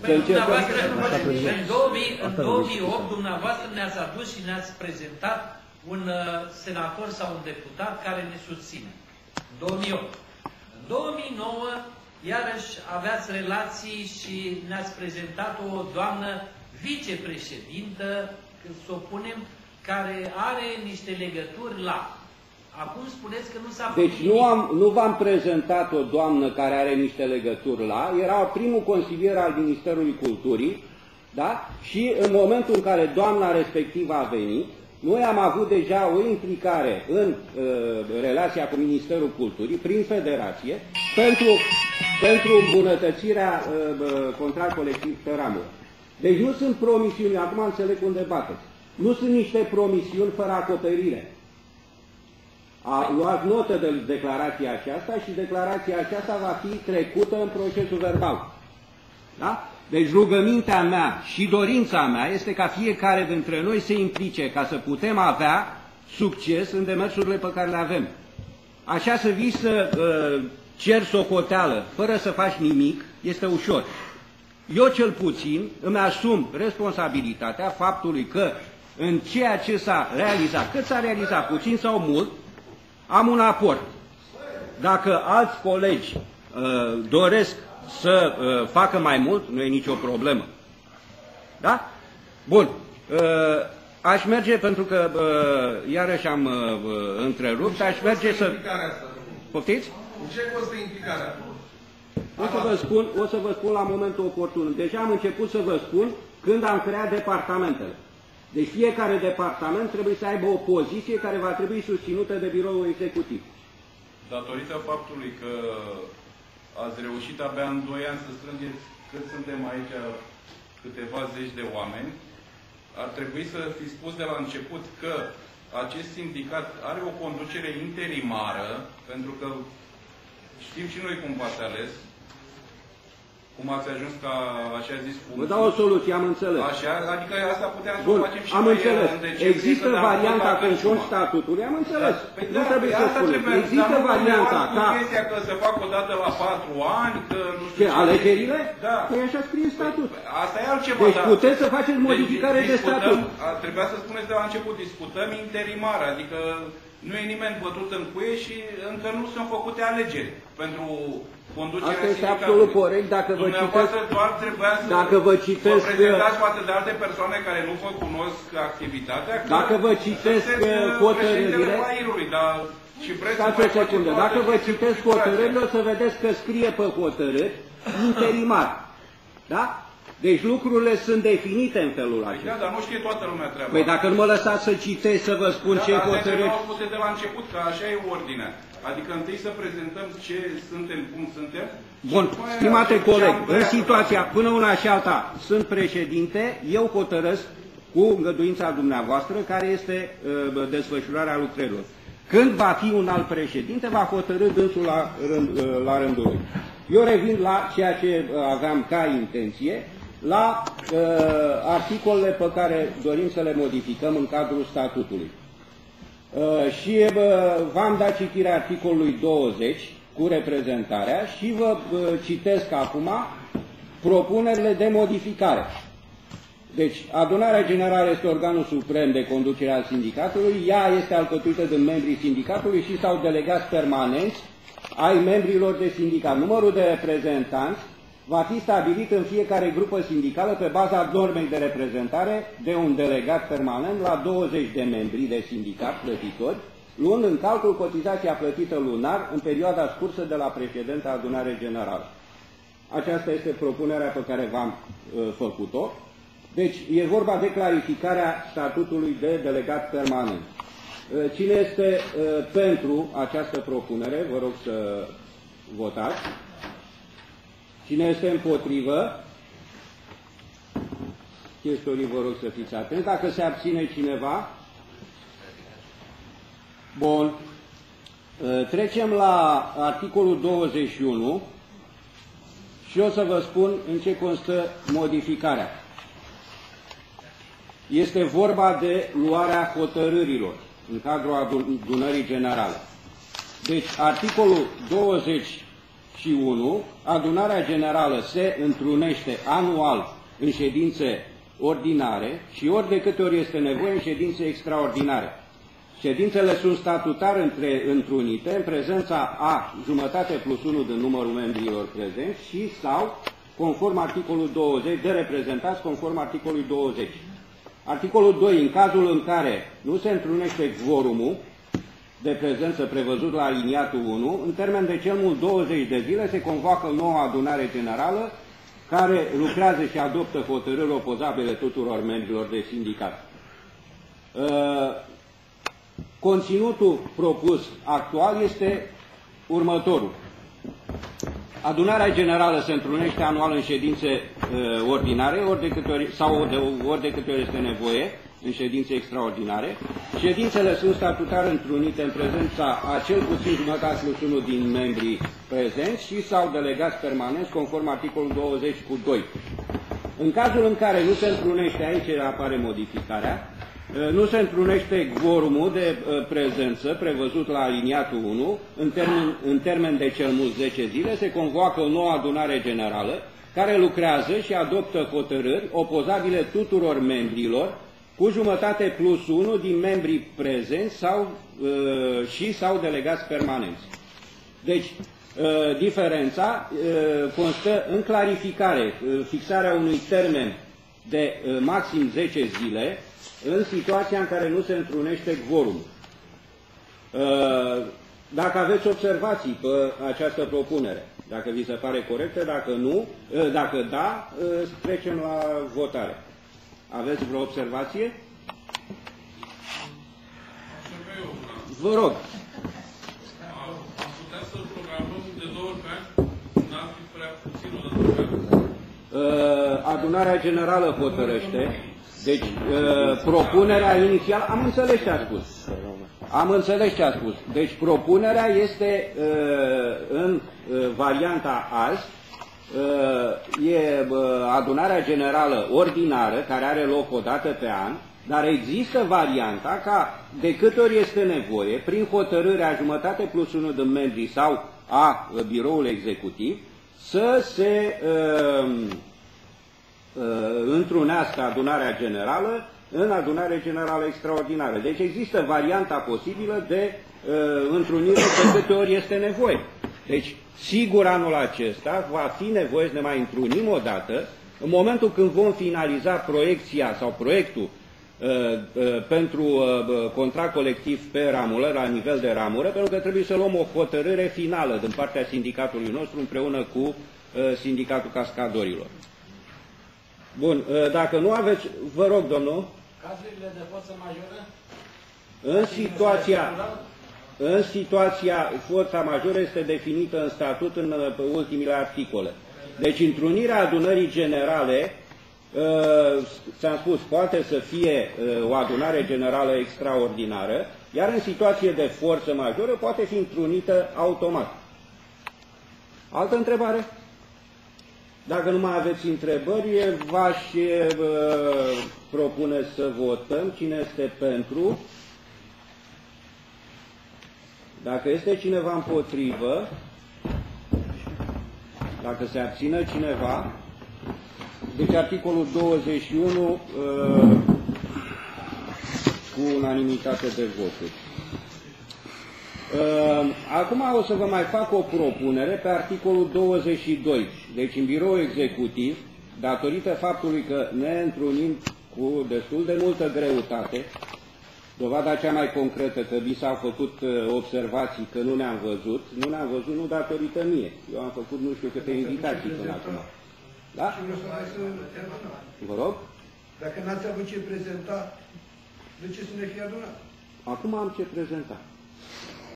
În 2008, dumneavoastră ne-ați adus și ne-ați prezentat un senator sau un deputat care ne susține. 2008. În 2009, iarăși aveați relații și ne-ați prezentat o doamnă vicepreședintă, să o punem, care are niște legături la... Acum spuneți că nu s-a făcut. Deci nu v-am prezentat o doamnă care are niște legături la, era primul consilier al Ministerului Culturii, da? Și în momentul în care doamna respectivă a venit, noi am avut deja o implicare în relația cu Ministerul Culturii, prin federație, pentru îmbunătățirea contract colectiv pe ramură. Deci nu sunt promisiuni, acum înțeleg unde bateți, nu sunt niște promisiuni fără acoperire. A luat notă de declarația aceasta și declarația aceasta va fi trecută în procesul verbal. Da? Deci rugămintea mea și dorința mea este ca fiecare dintre noi să implice ca să putem avea succes în demersurile pe care le avem. Așa să vii să cer socoteală fără să faci nimic este ușor. Eu cel puțin îmi asum responsabilitatea faptului că în ceea ce s-a realizat, cât s-a realizat, puțin sau mult, am un aport. Dacă alți colegi doresc să facă mai mult, nu e nicio problemă. Da? Bun. Aș merge, pentru că iarăși am întrerupt, aș merge să... Poftiți? În ce costă implicarea? O să vă spun la momentul oportun. Deja am început să vă spun când am creat departamentele. Deci fiecare departament trebuie să aibă o poziție care va trebui susținută de biroul executiv. Datorită faptului că ați reușit abia în 2 ani să strângeți cât suntem aici câteva zeci de oameni, ar trebui să fi spus de la început că acest sindicat are o conducere interimară, pentru că știm și noi cum v-ați ales, cum ați ajuns ca, așa zis, funcție. Vă dau o soluție, am înțeles. Așa, adică asta puteam să o facem și am noi înțeles. în decembrie. Există varianta conform statutului, am înțeles. Nu trebuie să spunem. Există varianta ca... că se fac o dată la 4 ani, că nu știu ce. Alegerile? Da. Păi așa scrie statut. Asta e altceva. Deci puteți să faceți modificare de statut. Trebuia să spuneți de la început, discutăm interimar, adică nu e nimeni bătut în cuie și încă nu sunt făcute alegeri pentru conducerea asta este sindicatului. absolut corect. Dacă vă citesc, doar trebuia să vă prezentați față de alte persoane care nu vă cunosc activitatea. Dacă vă citesc hotărârile, stați o secundă, dacă vă citesc hotărârile, o să vedeți că scrie pe hotărâri interimar. Da? Deci lucrurile sunt definite în felul acesta. Da, dar nu știe toată lumea treaba. Păi dacă nu mă lăsați să citesc, să vă spun ce hotărâri... Da, dar de la început, că așa e ordinea. Adică întâi să prezentăm ce suntem, cum suntem. Bun, stimate coleg, în situația, până una și alta, sunt președinte, eu hotărăsc cu îngăduința dumneavoastră care este desfășurarea lucrărilor. Când va fi un alt președinte, va hotărî dânsul la rândul lui. Eu revin la ceea ce aveam ca intenție, la articolele pe care dorim să le modificăm în cadrul statutului. Și v-am dat citirea articolului 20 cu reprezentarea și vă citesc acum propunerile de modificare. Deci, adunarea generală este organul suprem de conducere al sindicatului, ea este alcătuită din membrii sindicatului și s-au delegați permanenți ai membrilor de sindicat. Numărul de reprezentanți va fi stabilit în fiecare grupă sindicală pe baza normei de reprezentare de un delegat permanent la 20 de membri de sindicat plătitori, luând în calcul cotizația plătită lunar în perioada scursă de la precedența adunare generală. Aceasta este propunerea pe care v-am făcut-o. Deci e vorba de clarificarea statutului de delegat permanent. Cine este pentru această propunere, vă rog să votați. Cine este împotrivă, chestorii, vă rog să fiți atenți. Dacă se abține cineva, bun. Trecem la articolul 21 și o să vă spun în ce constă modificarea. Este vorba de luarea hotărârilor în cadrul adunării generale. Deci, articolul 20 și 1, adunarea generală se întrunește anual în ședințe ordinare și ori de câte ori este nevoie în ședințe extraordinare. Ședințele sunt statutar întrunite în prezența a jumătate plus 1 din numărul membrilor prezenți și sau, conform articolul 20, de reprezentați conform articolului 20. Articolul 2, în cazul în care nu se întrunește quorumul de prezență prevăzut la aliniatul 1, în termen de cel mult 20 de zile se convoacă noua adunare generală care lucrează și adoptă hotărâri opozabile tuturor membrilor de sindicat. Conținutul propus actual este următorul. Adunarea generală se întrunește anual în ședințe ordinare ori de câte ori este nevoie, în ședințe extraordinare. Ședințele sunt statutar întrunite în prezența a cel puțin jumătate plus 1 din membrii prezenți și sau delegați permanenți conform articolul 20/2. În cazul în care nu se întrunește, aici apare modificarea, nu se întrunește quorumul de prezență prevăzut la aliniatul 1, în termen de cel mult 10 zile, se convoacă o nouă adunare generală care lucrează și adoptă hotărâri opozabile tuturor membrilor cu jumătate plus 1 din membrii prezenți sau delegați permanenți. Deci, diferența constă în clarificare, fixarea unui termen de maxim 10 zile în situația în care nu se întrunește quorum. Dacă aveți observații pe această propunere, dacă vi se pare corectă, dacă nu, dacă da, trecem la votare. Aveți vreo observație? Vă rog. Am putea să-l programăm de 2 ori pe an? N-ar fi prea puțin o dată pe an? Adunarea generală hotărăște. Deci, propunerea inițială, am înțeles ce a spus. Am înțeles ce a spus. Deci, propunerea este în varianta azi, e adunarea generală ordinară, care are loc o dată pe an, dar există varianta ca, de câte ori este nevoie, prin hotărârea jumătate plus 1 din membrii sau a biroului executiv, să se întrunească adunarea generală în adunare generală extraordinară. Deci există varianta posibilă de întrunire pe câte ori este nevoie. Deci, sigur, anul acesta va fi nevoie să ne mai întrunim o dată, în momentul când vom finaliza proiecția sau proiectul pentru contract colectiv pe ramură, la nivel de ramură, pentru că trebuie să luăm o hotărâre finală din partea sindicatului nostru împreună cu sindicatul cascadorilor. Bun, dacă nu aveți, vă rog, domnul. Cazurile de forță majoră? În situația, forța majoră este definită în statut în ultimile articole. Deci, întrunirea adunării generale, ți-am spus, poate să fie o adunare generală extraordinară, iar în situație de forță majoră poate fi întrunită automat. Altă întrebare? Dacă nu mai aveți întrebări, v-aș propune să votăm. Cine este pentru? Dacă este cineva împotrivă, dacă se abține cineva, deci articolul 21 cu unanimitate de voturi. Acum o să vă mai fac o propunere pe articolul 22. Deci în birou executiv, datorită faptului că ne întrunim cu destul de multă greutate, dovada cea mai concretă că vi s-au făcut observații că nu ne-am văzut, nu datorită mie. Eu am făcut nu știu câte invitații până acum. Da? Vă rog? Dacă n-ați avut ce prezenta, de ce să ne fie adunat? Acum am ce prezenta.